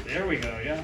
There we go, yeah.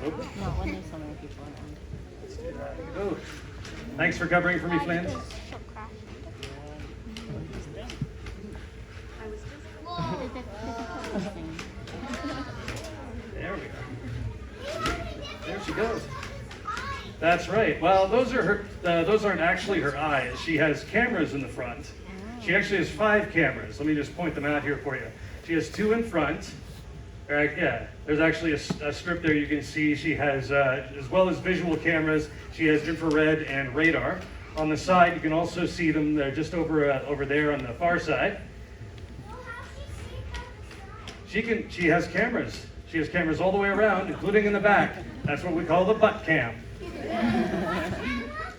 Not when there's so many people around. Let's do that. Oh, thanks for covering for me, Flint. There we go. There she goes. That's right. Well, those are her. Those aren't actually her eyes. She has cameras in the front. She actually has 5 cameras. Let me just point them out here for you. She has 2 in front. Right, yeah, there's actually a strip there you can see. She has, as well as visual cameras, she has infrared and radar. On the side, you can also see them. They're just over there on the far side. She has cameras. She has cameras all the way around, including in the back. That's what we call the butt cam.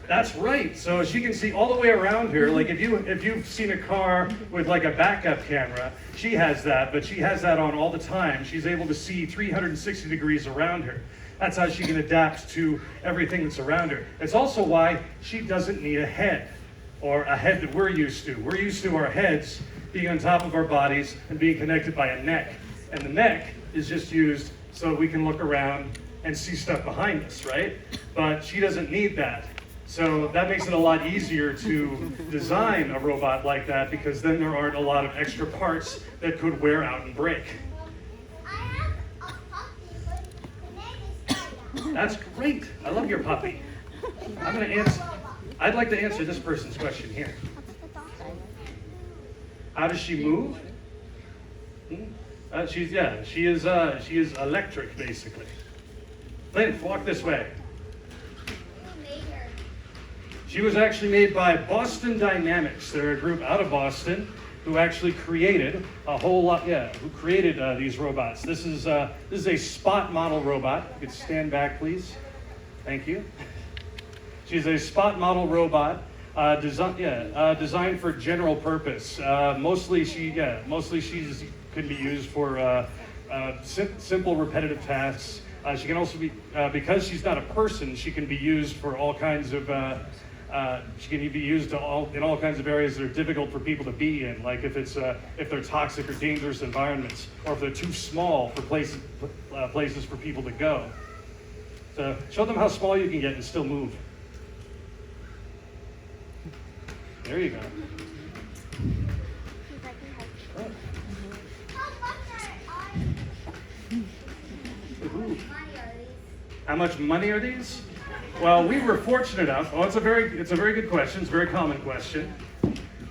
That's right. So she can see all the way around here. Like if you've seen a car with like a backup camera, she has that, but she has that on all the time. She's able to see 360 degrees around her. That's how she can adapt to everything that's around her. It's also why she doesn't need a head, or a head that we're used to. We're used to our heads being on top of our bodies and being connected by a neck. And the neck is just used so we can look around and see stuff behind us, right? But she doesn't need that. So that makes it a lot easier to design a robot like that, because then there aren't a lot of extra parts that could wear out and break. That's great. I love your puppy. I'm going to answer. I'd like to answer this person's question here. How does she move? She is electric, basically. Flint, walk this way. She was actually made by Boston Dynamics. They're a group out of Boston who actually created a whole lot. Who created these robots. This is a spot model robot. You could stand back, please. Thank you. She's a spot model robot designed for general purpose. Mostly she can be used for simple repetitive tasks. She can also be, because she's not a person, she can be used for all kinds of, she can be used in all kinds of areas that are difficult for people to be in, like if they're toxic or dangerous environments, or if they're too small for places for people to go. So show them how small you can get and still move. There you go. Ooh. How much money are these? Well, we were fortunate enough. Oh, it's a very good question. It's a very common question.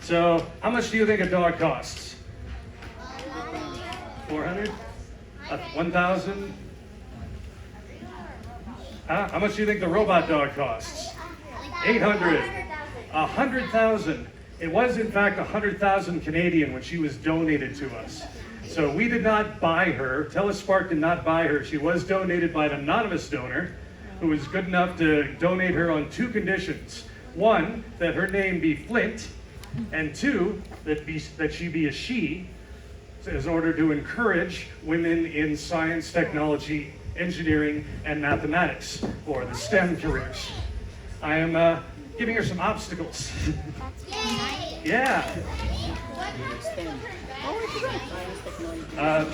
So, how much do you think a dog costs? 400? 1,000? How much do you think the robot dog costs? 800. 100,000. It was in fact 100,000 Canadian when she was donated to us. So we did not buy her. Telespark did not buy her. She was donated by an anonymous donor who was good enough to donate her on 2 conditions. 1, that her name be Flint, and 2, that she be a she, in order to encourage women in science, technology, engineering, and mathematics, or the STEM careers. I am giving her some obstacles. Yeah.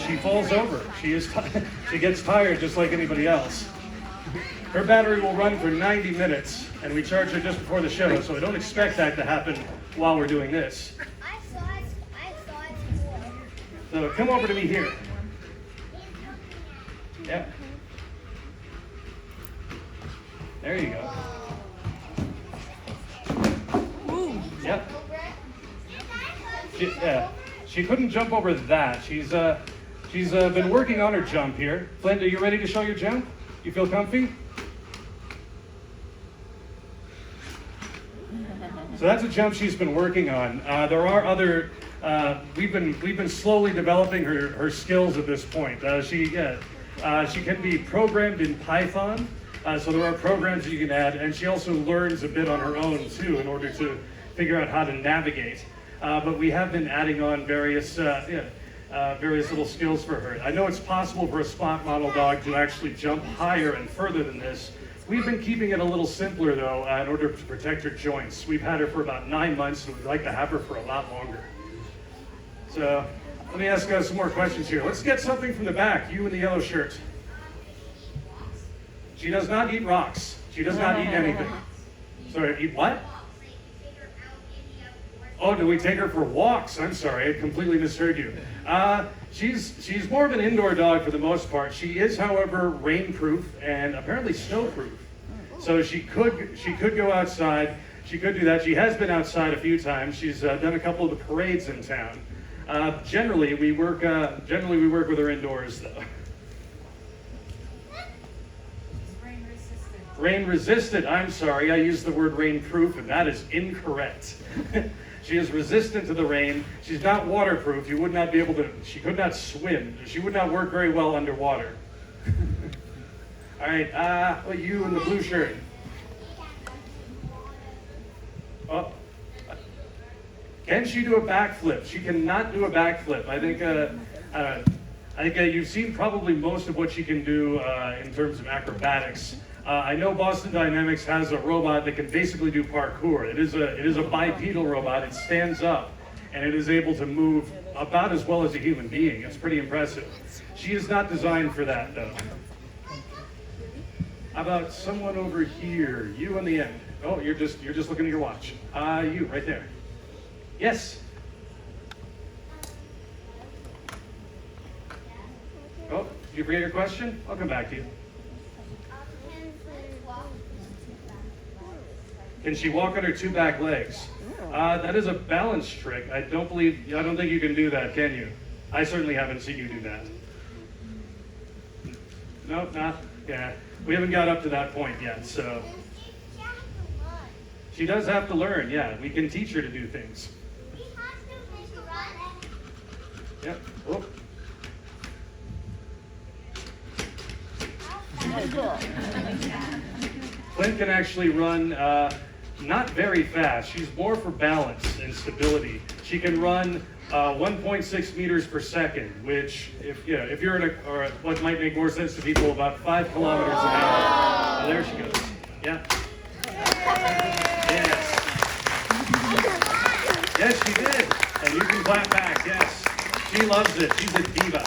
She falls over. She gets tired just like anybody else. Her battery will run for 90 minutes, and we charge her just before the show, so I don't expect that to happen while we're doing this. I saw it before. So come over to me here. Yep. There you go. Yep. She couldn't jump over that. She's been working on her jump here. Flint, are you ready to show your jump? You feel comfy? So that's a jump she's been working on. There are other. We've been slowly developing her skills at this point. She can be programmed in Python. So there are programs that you can add, and she also learns a bit on her own too in order to figure out how to navigate. But we have been adding on various little skills for her. I know it's possible for a spot model dog to actually jump higher and further than this. We've been keeping it a little simpler though in order to protect her joints. We've had her for about 9 months, and we'd like to have her for a lot longer. So let me ask some more questions here. Let's get something from the back, you in the yellow shirt. She does not eat rocks. She does not eat anything. Sorry, eat what? Oh, do we take her for walks? I'm sorry, I completely misheard you. She's more of an indoor dog for the most part. She is, however, rainproof and apparently snowproof. So she could go outside. She could do that. She has been outside a few times. She's done a couple of the parades in town. Generally, we work with her indoors though. Rain resistant, I'm sorry, I used the word rain proof, and that is incorrect. She is resistant to the rain. She's not waterproof. You would not be able to, she could not swim. She would not work very well underwater. All right, you in the blue shirt. Oh, can she do a backflip? She cannot do a backflip. I think you've seen probably most of what she can do in terms of acrobatics. I know Boston Dynamics has a robot that can basically do parkour. It is a bipedal robot. It stands up, and it is able to move about as well as a human being. It's pretty impressive. She is not designed for that, though. How about someone over here? You on the end. Oh, you're just looking at your watch. You right there. Yes. Oh, did you forget your question? I'll come back to you. Can she walk on her 2 back legs? That is a balance trick. I don't think you can do that, can you? I certainly haven't seen you do that. No, not. Yeah, we haven't got up to that point yet. So she does have to learn. Yeah, we can teach her to do things. Yep. Oh. Flint can actually run not very fast. She's more for balance and stability. She can run 1.6 meters per second, which, if you're in or what might make more sense to people, about 5 kilometers an hour. Oh, there she goes. Yeah. Yes. Yes, she did. And you can clap back. Yes. She loves it. She's a diva.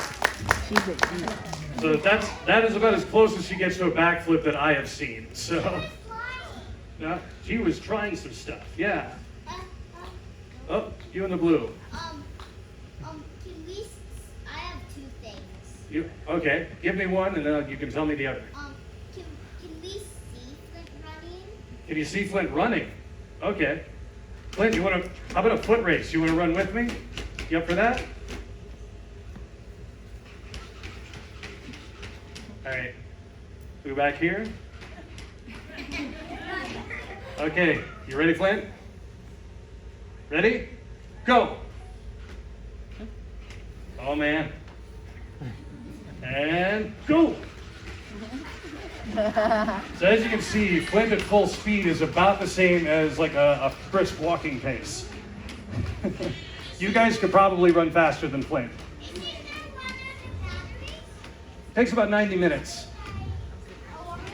She's a diva. So that is about as close as she gets to a backflip that I have seen. So, she was trying some stuff. Yeah. Oh, you in the blue. Can we? I have two things. You okay? Give me one, and then you can tell me the other. Can we see Flint running? Can you see Flint running? Okay. Flint, you want to? How about a foot race? You want to run with me? You up for that? All right. Go back here. Okay. You ready, Flint? Ready? Go. Oh man. And go. So as you can see, Flint at full speed is about the same as like a brisk walking pace. You guys could probably run faster than Flint. Is it gonna run out of batteries? Takes about 90 minutes. How long is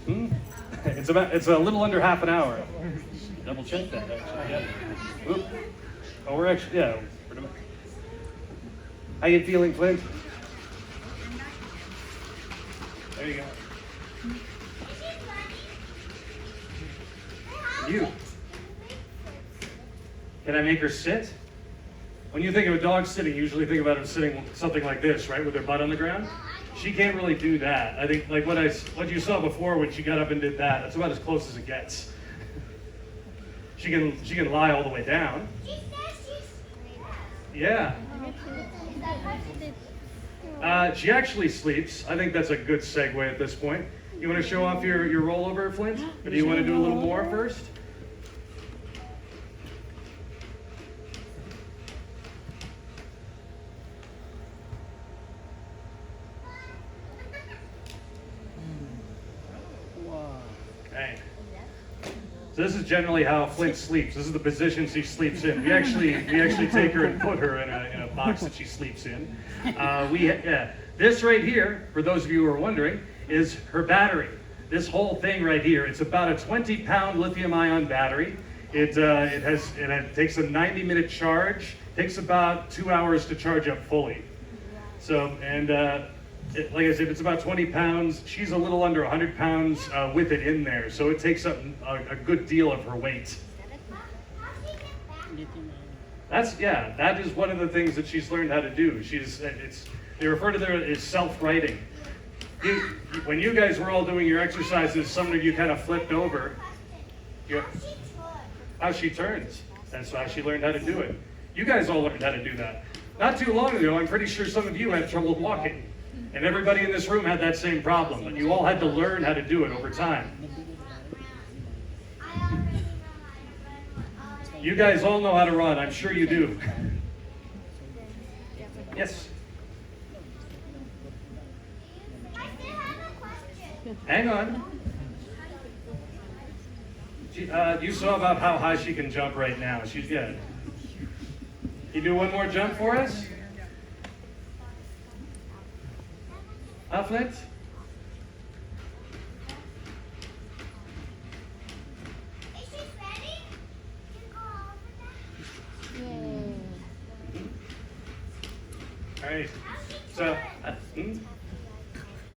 the show? It's a little under half an hour. Double check that actually. Yeah. Oop. Oh, we're actually How you feeling, Flint? There you go. You. Can I make her sit? When you think of a dog sitting, you usually think about it sitting something like this, right, with their butt on the ground. She can't really do that. I think like what you saw before when she got up and did that. That's about as close as it gets. She can lie all the way down. Yeah. She actually sleeps. I think that's a good segue at this point. You want to show off your rollover, Flint? Or do you want to do a little more first? Okay. So this is generally how Flint sleeps. This is the position she sleeps in. We actually take her and put her in a box that she sleeps in. This right here, for those of you who are wondering, is her battery. This whole thing right here, it's about a 20-pound lithium-ion battery. It takes a 90-minute charge. Takes about 2 hours to charge up fully. So, and like I said, it's about 20 pounds. She's a little under 100 pounds with it in there. So it takes up a good deal of her weight. That is one of the things that she's learned how to do. They refer to that as self-righting. When you guys were all doing your exercises, some of you kind of flipped over. How she turns. That's how she learned how to do it. You guys all learned how to do that. Not too long ago, I'm pretty sure some of you had trouble walking. And everybody in this room had that same problem, but you all had to learn how to do it over time. You guys all know how to run, I'm sure you do. Yes? Hang on. You saw about how high she can jump right now. She's good. Can you do one more jump for us? Flint? Is she ready? Yay. All right. So,